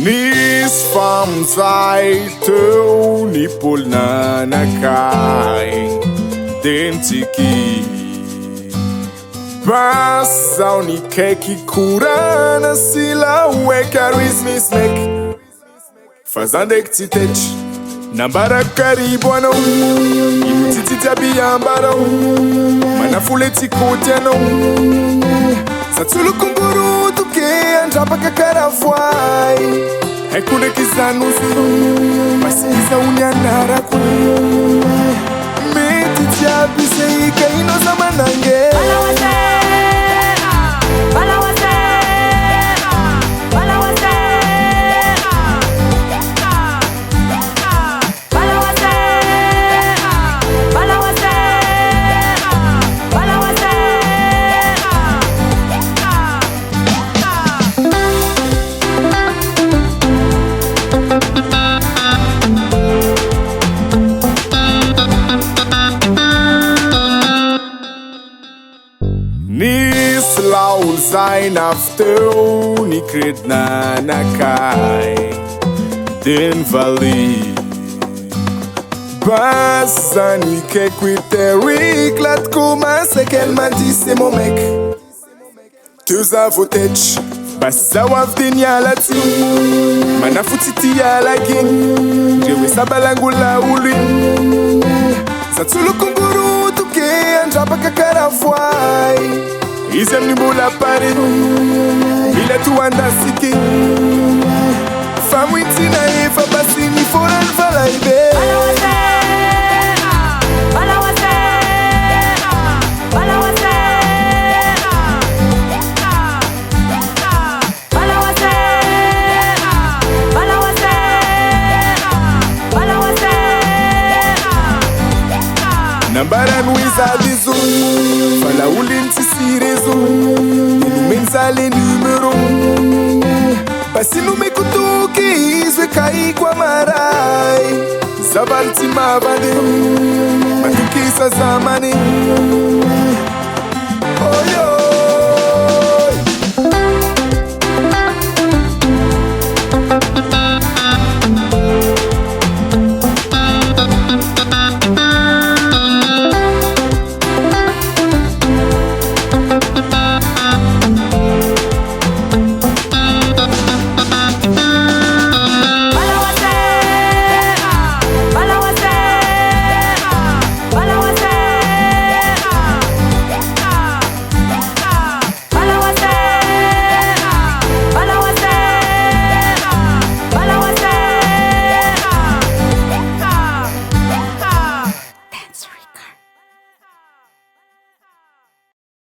Nisy famonjay teo nipolona nakay dentsiky basy zaho nikaiky korana sy la oeky aroizy misy meky fa za ndraiky tsy tetry nambarako karibo anao ino tsitsitsy aby ambarao manafole tsikoty anao za tsolokongoroto ke andrapaka karavoay haiko ndraiky zanozy masiza ony anarako mety jiaby zay ka ino za manange Nisy laolo zay navy teo nikredina nakay de nivaly basy za nikaiko iterik latiko masaky ely mandisy mo maiky teo za votetry basy zaho avy de nialatsy manafotsy ty alakigny ndre hoe sabalangola olo igny za tsolokongoroto ke andrapaka karavoay izy amin'ny mbola pare mila toandasiky fa moitsina efa basy miforany valaibe nambarano izavizo fala uliny tsisy rezo inomeny za le numero basy nomeko toky izy hoe kaiko amaray zavaly tsy mavany matokisa zamany oyo